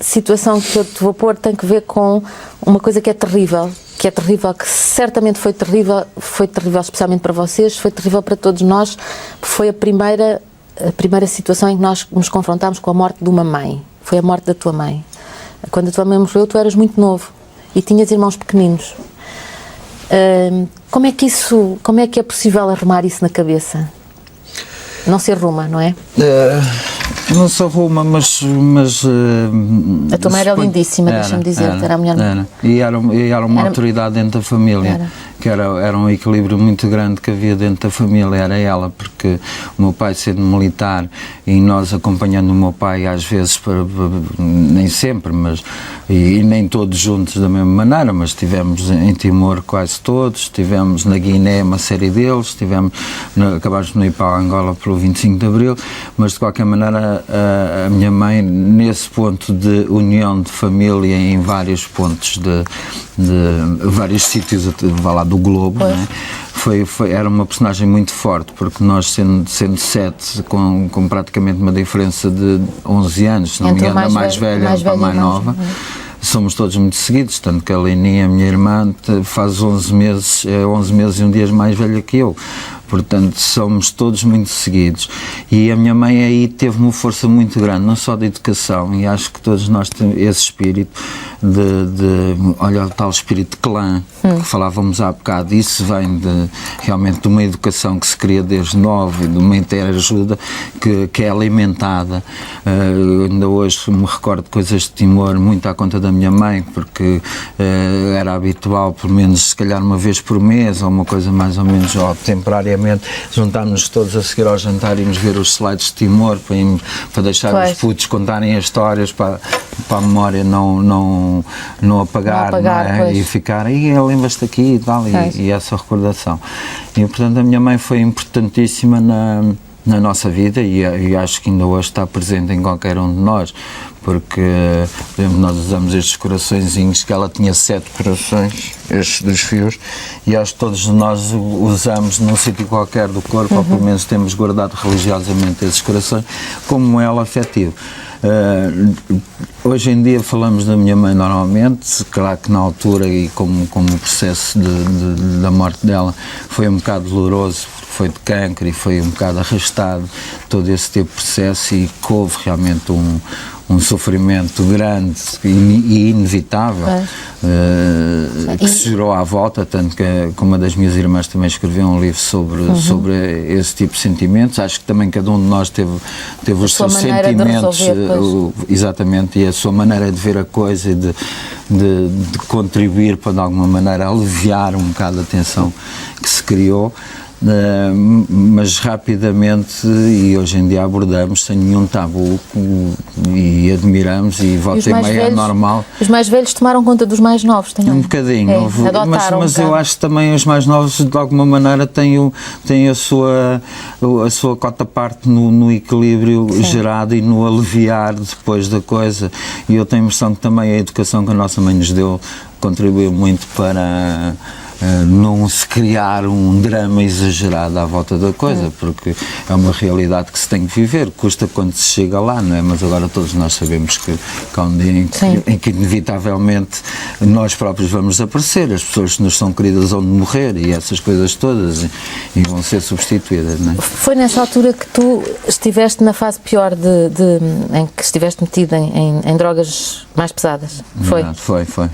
situação que eu te vou pôr tem que ver com uma coisa que é terrível, que certamente foi terrível especialmente para vocês, foi terrível para todos nós, foi a primeira situação em que nós nos confrontámos com a morte de uma mãe, foi a morte da tua mãe. Quando a tua mãe morreu, tu eras muito novo e tinhas irmãos pequeninos. Como é que é possível arrumar isso na cabeça? Não se arruma, não é? Não se arruma, mas a tua mãe era lindíssima, deixa-me dizer-te, era a mulher. E era uma autoridade dentro da família, que era um equilíbrio muito grande que havia dentro da família, era ela, porque o meu pai sendo militar e nós acompanhando o meu pai às vezes, nem sempre, mas e nem todos juntos da mesma maneira, mas estivemos em Timor quase todos, estivemos na Guiné uma série deles, acabámos de ir para Angola pelo 25 de Abril, mas de qualquer maneira a minha mãe, nesse ponto de união de família em vários pontos de vários sítios do globo, né? Era uma personagem muito forte, porque nós sendo 7, com praticamente uma diferença de 11 anos, se não me engano, a mais velha para a mais nova, somos todos muito seguidos, tanto que a Leni, a minha irmã, faz 11 meses e um dia mais velha que eu. Portanto, somos todos muito seguidos. E a minha mãe aí teve uma força muito grande, não só de educação, e acho que todos nós temos esse espírito olha, o tal espírito de clã, que falávamos há bocado, isso vem realmente de uma educação que se cria desde novo, de uma interajuda que é alimentada. Ainda hoje me recordo de coisas de Timor, muito à conta da minha mãe, porque era habitual, pelo menos, se calhar uma vez por mês, ou uma coisa mais ou menos, ou temporariamente, juntámos-nos todos a seguir ao jantar e íamos ver os slides de Timor para deixar os putos contarem as histórias para a memória não apagar, não é? E ficar, lembras-te aqui e tal, e essa recordação. E portanto a minha mãe foi importantíssima na nossa vida e acho que ainda hoje está presente em qualquer um de nós, porque, por exemplo, nós usamos estes coraçõezinhos, que ela tinha 7 corações, estes dos fios, e acho que todos nós usamos num sítio qualquer do corpo, ou pelo menos temos guardado religiosamente esses corações, como um elo afetivo. Hoje em dia falamos da minha mãe normalmente, claro que na altura e como o processo da morte dela foi um bocado doloroso, foi de cancro e foi um bocado arrastado todo esse tipo de processo, e que houve realmente um sofrimento grande e inevitável, que se gerou à volta, tanto que uma das minhas irmãs também escreveu um livro sobre esse tipo de sentimentos. Acho que também cada um de nós teve os seus sentimentos, exatamente, e a sua maneira de ver a coisa e de contribuir para de alguma maneira aliviar um bocado a tensão que se criou. Mas rapidamente, e hoje em dia abordamos sem nenhum tabu, e admiramos, e volta e meia é normal. Os mais velhos tomaram conta dos mais novos também? Um bocadinho, mas eu acho que também os mais novos de alguma maneira têm a sua cota-parte no equilíbrio gerado e no aliviar depois da coisa, e eu tenho a impressão que também a educação que a nossa mãe nos deu contribuiu muito para não se criar um drama exagerado à volta da coisa, porque é uma realidade que se tem que viver, custa quando se chega lá, não é? Mas agora todos nós sabemos que há um dia em que inevitavelmente nós próprios vamos desaparecer, as pessoas que nos são queridas vão morrer e essas coisas todas, e vão ser substituídas, não é? Foi nessa altura que tu estiveste na fase pior em que estiveste metido em drogas mais pesadas? Foi? Foi.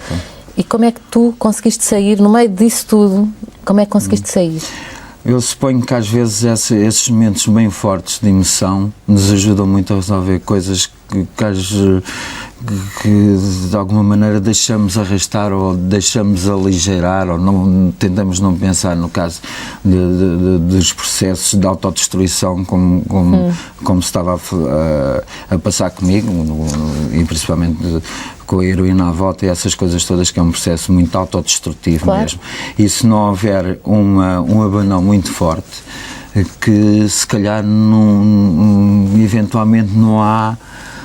E como é que tu conseguiste sair, no meio disso tudo, como é que conseguiste sair? Eu suponho que às vezes esses momentos bem fortes de emoção nos ajudam muito a resolver coisas que de alguma maneira deixamos arrastar ou deixamos aligeirar, ou tentamos não pensar, no caso dos processos de autodestruição como se estava a passar comigo, e principalmente com a heroína à volta e essas coisas todas, que é um processo muito autodestrutivo mesmo. E se não houver um abanão muito forte, que se calhar eventualmente não há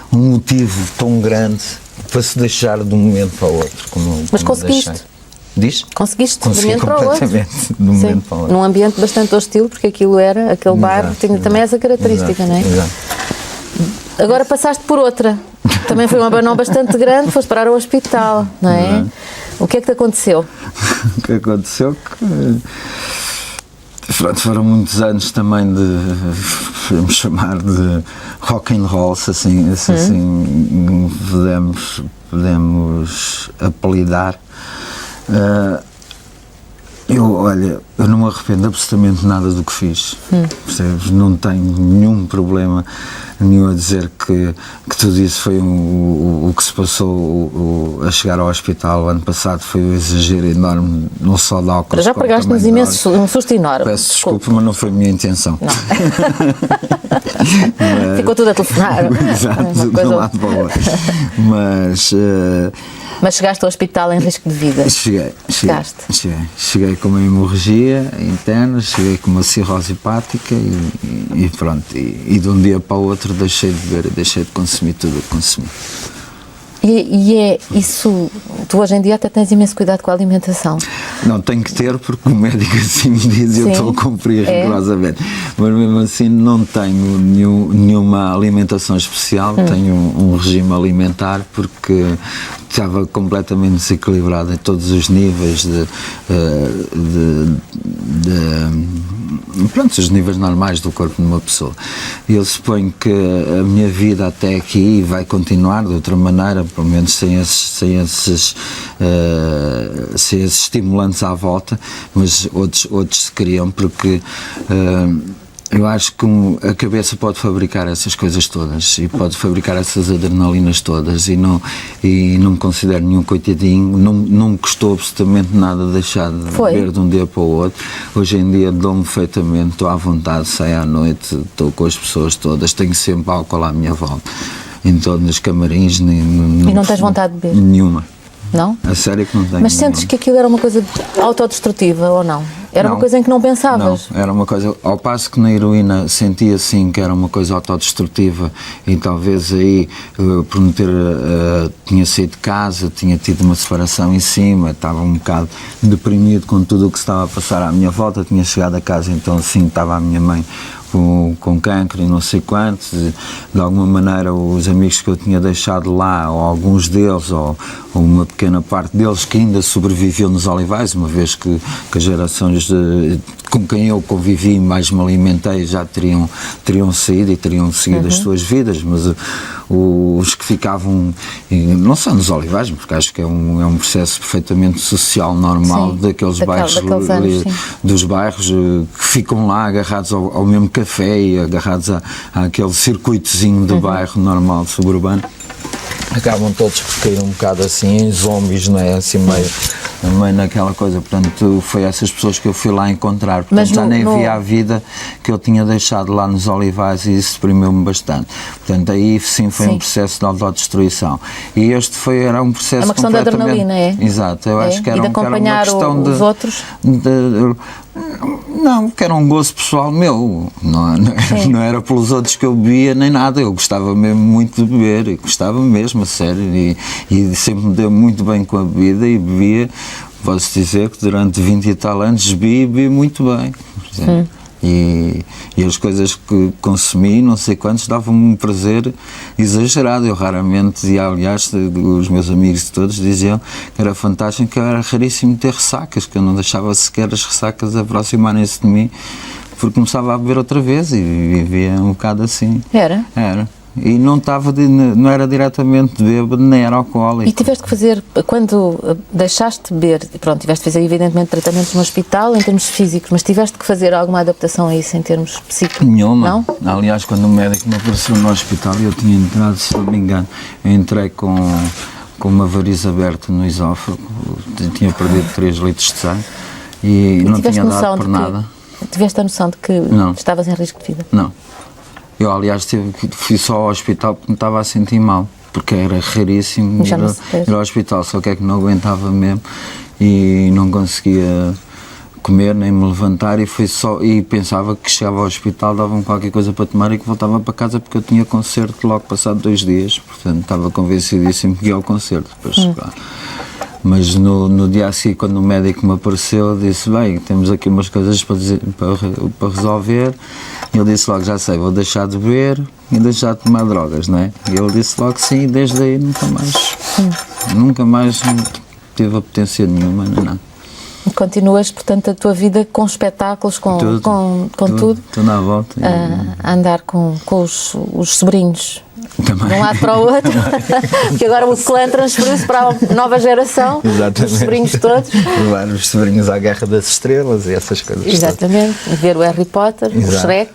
um motivo tão grande para se deixar de um momento para o outro. Mas conseguiste? Diz? Conseguiste de um momento para o outro. De um momento para o outro. Num ambiente bastante hostil, porque aquele bar tinha também essa característica, não é? Exato. Agora passaste por outra. Também foi um abanão bastante grande, foste parar ao hospital, não é? O que é que te aconteceu? O que aconteceu foram muitos anos também podemos chamar de rock and roll, se assim podemos apelidar. Eu não me arrependo absolutamente nada do que fiz, percebes? Não tenho nenhum problema nenhum a dizer que tudo isso foi o que se passou a chegar ao hospital o ano passado, foi um exagero enorme, não só de álcool. Já pagaste-nos um susto enorme. Peço desculpa, mas não foi a minha intenção. Ficou tudo a telefonar. Exato, de um lado para o outro. Mas chegaste ao hospital em risco de vida? Cheguei com uma hemorragia interna, cheguei com uma cirrose hepática e pronto. E de um dia para o outro deixei de beber e deixei de consumir tudo o que consumi. E é isso, tu hoje em dia até tens imenso cuidado com a alimentação. Não, tenho que ter, porque o médico assim me diz e eu estou a cumprir rigorosamente. Mas mesmo assim não tenho nenhuma alimentação especial, tenho um regime alimentar, porque estava completamente desequilibrado em todos os níveis pronto, os níveis normais do corpo de uma pessoa. Eu suponho que a minha vida até aqui vai continuar de outra maneira, pelo menos sem esses estimulantes à volta, mas outros se criam, porque eu acho que a cabeça pode fabricar essas coisas todas e pode fabricar essas adrenalinas todas, e não me considero nenhum coitadinho. Não me custou absolutamente nada deixar de beber de um dia para o outro. Hoje em dia dou-me perfeitamente, estou à vontade, saio à noite, estou com as pessoas todas, tenho sempre álcool à minha volta, em todos os camarins. E não tens vontade de beber? Nenhuma. Não? A sério que não tenho. Mas sentes que aquilo era uma coisa autodestrutiva ou não? Era uma coisa em que não pensavas? Não, era uma coisa, ao passo que na heroína sentia assim que era uma coisa autodestrutiva e talvez aí, por não ter, tinha saído de casa, tinha tido uma separação em cima, estava um bocado deprimido com tudo o que se estava a passar à minha volta, tinha chegado a casa, então assim estava a minha mãe com cancro e não sei quantos, de alguma maneira os amigos que eu tinha deixado lá, ou alguns deles, ou uma pequena parte deles que ainda sobreviveu nos Olivais, uma vez que as gerações com quem eu convivi e mais me alimentei já teriam saído e teriam seguido as suas vidas, mas os que ficavam, não só nos Olivais, porque acho que é um processo perfeitamente social, normal, daqueles bairros, dos bairros que ficam lá agarrados ao mesmo café e agarrados àquele circuitozinho de bairro normal, suburbano, acabam todos por cair um bocado assim em zombies, não é? Assim meio naquela coisa, portanto foi essas pessoas que eu fui lá encontrar, portanto já nem via a vida que eu tinha deixado lá nos Olivais e isso deprimiu-me bastante, portanto aí sim foi um processo de autodestruição e este era um processo uma questão de adrenalina, é? Exato, eu acho que era, uma questão os outros? Não, que era um gozo pessoal meu, não era pelos outros que eu bebia nem nada, eu gostava mesmo muito de beber, e gostava mesmo, a sério, e sempre me deu muito bem com a bebida e bebia, posso dizer que durante 20 e tal anos bebi muito bem. E as coisas que consumi, não sei quantos, davam-me um prazer exagerado. Eu raramente, e aliás, os meus amigos todos diziam que era fantástico, que era raríssimo ter ressacas, que eu não deixava sequer as ressacas aproximarem-se de mim, porque começava a beber outra vez e vivia um bocado assim. Era? Era. E não era diretamente bêbado, nem era alcoólico. E tiveste que fazer, quando deixaste de beber, pronto, tiveste que fazer evidentemente tratamentos no hospital em termos físicos, mas tiveste que fazer alguma adaptação a isso em termos psíquicos? Nenhuma. Não? Aliás, quando o médico me apareceu no hospital, eu tinha entrado, se não me engano, eu entrei com uma variz aberta no esófago, tinha perdido 3 litros de sangue e não tinha dado por nada. Tiveste a noção de que estavas em risco de vida? Não. Eu, aliás, fui só ao hospital porque me estava a sentir mal, porque era raríssimo ir ao hospital, só que é que não aguentava mesmo e não conseguia comer nem me levantar e pensava que chegava ao hospital, davam qualquer coisa para tomar e que voltava para casa porque eu tinha concerto logo passado 2 dias, portanto estava convencidíssimo que ia ao concerto. Depois, mas no dia a seguir, quando o médico me apareceu, eu disse, bem, temos aqui umas coisas para resolver. E ele disse logo, já sei, vou deixar de beber e deixar de tomar drogas, não é? E ele disse logo sim, e desde aí nunca mais tive apetência nenhuma, não. E continuas, portanto, a tua vida com espetáculos, com tudo? Estou na volta. A andar com os sobrinhos. Também. De um lado para o outro, porque agora o clã transferiu-se para a nova geração. Exatamente. Os sobrinhos todos. Levar os sobrinhos à Guerra das Estrelas e essas coisas. Exatamente, e ver o Harry Potter, o Shrek,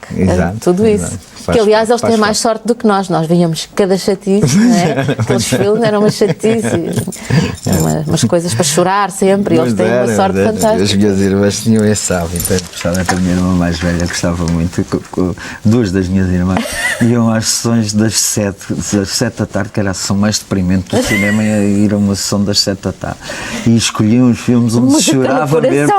tudo isso. Que aliás eles têm mais sorte do que nós víamos cada chatice, não é? Aqueles filmes eram uma chatice, umas coisas para chorar sempre, e eles têm uma sorte fantástica. As minhas irmãs tinham esse hábito, especialmente a minha irmã mais velha gostava muito, 2 das minhas irmãs iam às sessões das 7 da tarde, que era a sessão mais deprimente do cinema, e ir a uma sessão das 7 da tarde e escolhiam os filmes onde se chorava mesmo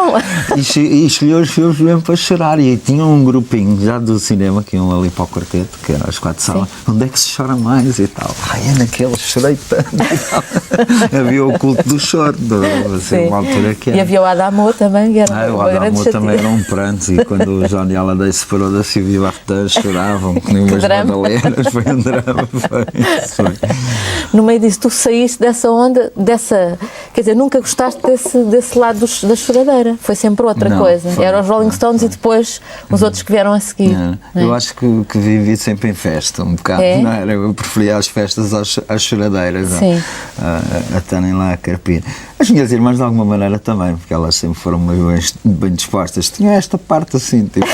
e escolhiam os filmes mesmo para chorar, e tinham um grupinho já do cinema que iam ali para o quarteto, que era às 4 salas, onde é que se chora mais e tal. É naquele, chorei tanto e tal. Havia o culto do choro, assim, uma altura que era. E havia o Adamo também, que era o Adamo também era um pranto, e quando o Johnny Hallyday se separou da Sylvie Vartan, choravam, que nem umas madalenas, foi um drama, foi. No meio disso, tu saíste dessa onda, quer dizer, nunca gostaste desse lado da choradeira, foi sempre outra coisa. Era os Rolling Stones e depois os outros que vieram a seguir. Eu acho que vivi sempre em festa, um bocado, não era? Eu preferia as festas às choradeiras, a estarem lá a carpir. As minhas irmãs, de alguma maneira, também, porque elas sempre foram bem dispostas. Tinham esta parte assim, tipo,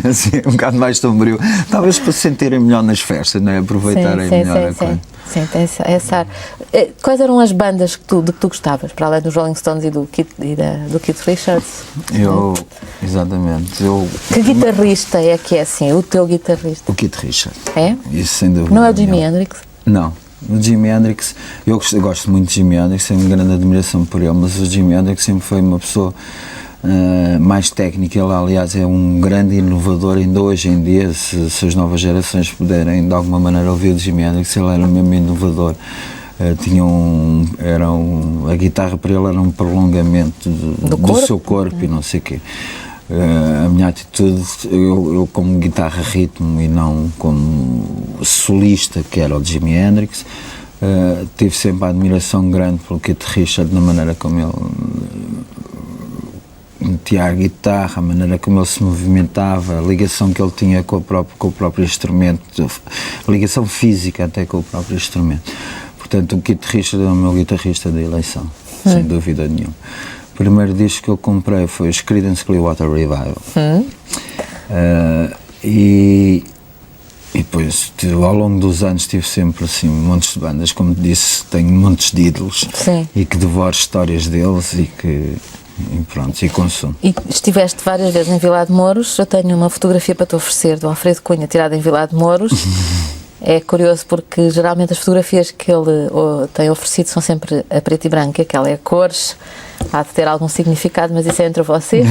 assim, um bocado mais sombrio, talvez para se sentirem melhor nas festas, não é? Aproveitarem melhor a coisa. Sim, tem essa área. Quais eram as bandas de que tu gostavas, para além dos Rolling Stones e do Keith Richards? Exatamente. Que guitarrista é que é assim, o teu guitarrista? O Keith Richards. É? Isso, sem dúvida. Não é o Jimi Hendrix? Não. O Jimi Hendrix, eu gosto muito de Jimi Hendrix, tenho uma grande admiração por ele, mas o Jimi Hendrix sempre foi uma pessoa mais técnica. Ele, aliás, é um grande inovador ainda hoje em dia. Se as novas gerações puderem de alguma maneira ouvir o Jimi Hendrix, ele era mesmo inovador. A guitarra para ele era um prolongamento do seu corpo e não sei o quê. A minha atitude, eu como guitarra ritmo e não como solista, que era o Jimi Hendrix, tive sempre a admiração grande pelo Keith Richards, na maneira como ele metia a guitarra, a maneira como ele se movimentava, a ligação que ele tinha com o próprio instrumento, a ligação física até com o próprio instrumento. Portanto, o Keith Richards é o meu guitarrista de eleição, sem dúvida nenhuma. O primeiro disco que eu comprei foi os Creedence Clearwater Revival. E depois, ao longo dos anos, tive sempre assim montes de bandas, como disse, tenho montes de ídolos. Sim. E que devoro histórias deles e pronto, e consumo. E estiveste várias vezes em Vilar de Mouros. Eu tenho uma fotografia para te oferecer do Alfredo Cunha, tirada em Vilar de Mouros. É curioso porque geralmente as fotografias que ele tem oferecido são sempre a preto e branco, aquela é a cores, há de ter algum significado, mas isso é entre vocês.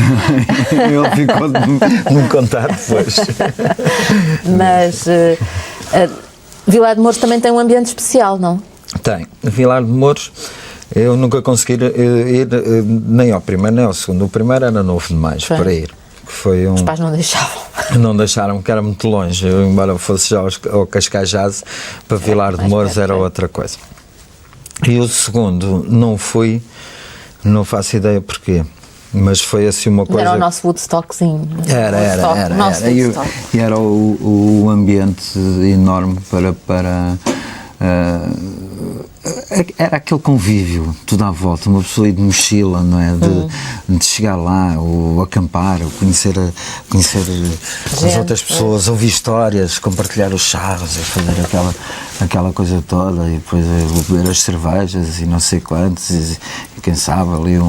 Ele ficou de me contar depois. Mas Vilar de Mouros também tem um ambiente especial, não? Tem. Vilar de Mouros, eu nunca consegui ir nem ao primeiro nem ao segundo. O primeiro era novo demais para ir. Foi Os pais não deixavam. Não deixaram, porque era muito longe. Eu, embora fosse já ao Cascais Jazz, para Vilar de Mouros era outra coisa. E o segundo não fui, não faço ideia porquê, mas foi assim uma coisa... Era o nosso Woodstockzinho. Era. E era o ambiente enorme para era aquele convívio, tudo à volta, uma pessoa ir de mochila, não é? De chegar lá, ou acampar, ou conhecer as outras pessoas, ouvir histórias, compartilhar os charros, fazer aquela coisa toda, e depois beber as cervejas e não sei quantos, e quem sabe ali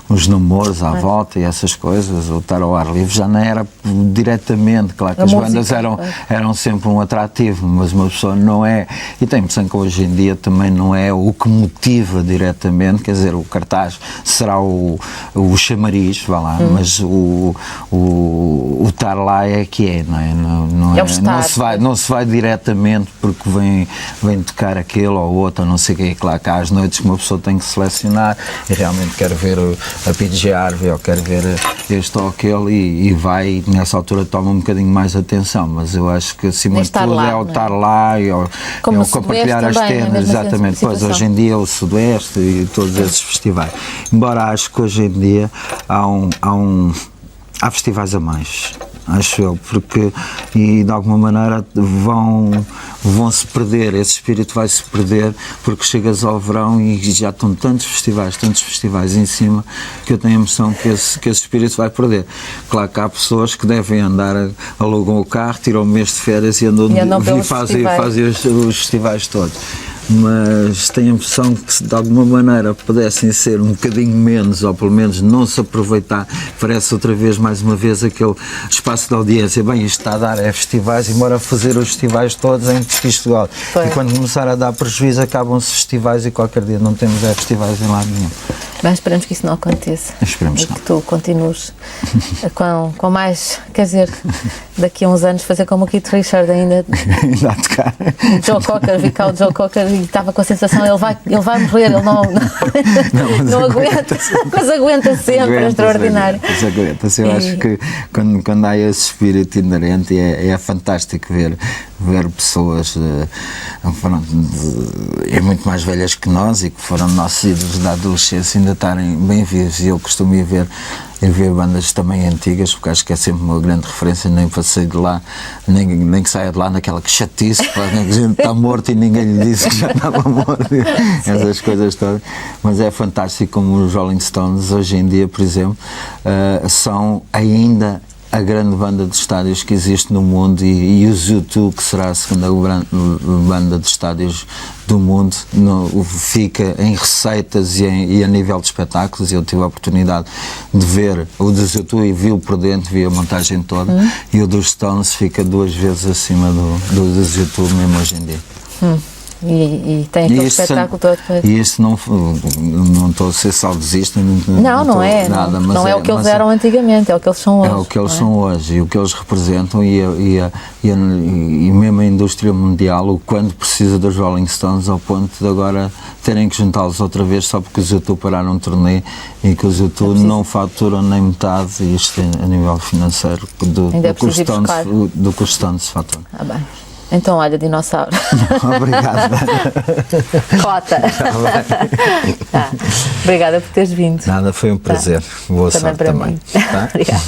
uns namoros à volta e essas coisas, ou estar ao ar livre, já não era diretamente, claro que as bandas eram sempre um atrativo, mas uma pessoa não é, e tem a impressão que hoje em dia também não é o que motiva diretamente, quer dizer, o cartaz será o chamariz, vá lá, mas o estar lá é que é, não é? Não se vai diretamente porque vem tocar aquele ou outro, ou não sei o que é, claro que há as noites que uma pessoa tem que selecionar e realmente quer ver a PJ Harvey ou quer ver este ou aquele e vai, e nessa altura toma um bocadinho mais atenção, mas eu acho que acima de tudo é o estar lá e compartilhar as tendas, exatamente. Pois hoje em dia o Sudoeste e todos esses festivais, embora acho que hoje em dia há festivais a mais, acho eu, porque e de alguma maneira vão-se perder, esse espírito vai-se perder, porque chegas ao verão e já estão tantos festivais em cima, que eu tenho a noção que esse espírito vai perder. Claro que há pessoas que devem andar, alugam o carro, tiram um mês de férias e fazem os festivais todos. Mas tenho a impressão que se de alguma maneira pudessem ser um bocadinho menos, ou pelo menos não se aproveitar, parece outra vez, mais uma vez, aquele espaço de audiência, bem, isto está a dar festivais, e bora fazer os festivais todos em Portugal. E quando começar a dar prejuízo, acabam-se festivais e qualquer dia não temos festivais em lado nenhum. Bem, esperamos que isso não aconteça. Esperemos que tu continues com mais, quer dizer, daqui a uns anos fazer como o Keith Richards ainda a tocar. Joe Cocker, vi cá o Joe Cocker e estava com a sensação, ele vai morrer, ele não aguenta, mas aguenta sempre, é extraordinário. Mas aguenta-se, eu acho que quando há esse espírito inerente é fantástico ver pessoas muito mais velhas que nós e que foram nossos ídolos da adolescência ainda estarem bem vivos, e eu costumo ir ver bandas também antigas, porque acho que é sempre uma grande referência, nem passei de lá, nem que saia de lá naquela que chatice, que a gente está morto e ninguém lhe disse que já estava morto, essas coisas todas, mas é fantástico como os Rolling Stones hoje em dia, por exemplo, são ainda a grande banda de estádios que existe no mundo, e os U2, que será a segunda banda de estádios do mundo, fica em receitas e a nível de espetáculos. Eu tive a oportunidade de ver o dos U2 e vi-o por dentro, vi a montagem toda, e o dos Stones fica 2 vezes acima do dos U2 mesmo hoje em dia. E tem aquele espetáculo todo. E este não estou a ser saudosista, Não é. Nada, mas não é o que eles eram antigamente, é o que eles são hoje. É o que eles são hoje e o que eles representam e mesmo a indústria mundial, o quando precisa dos Rolling Stones, ao ponto de agora terem que juntá-los outra vez só porque os YouTube pararam um turnê e que os YouTube não faturam nem metade, isto a nível financeiro, do que os Stones faturam. Ah, bem. Então, olha, dinossauro. Obrigado. Cota. Obrigada por teres vindo. Nada, foi um prazer. Boa Também sorte para também. mim. Tá? Obrigada.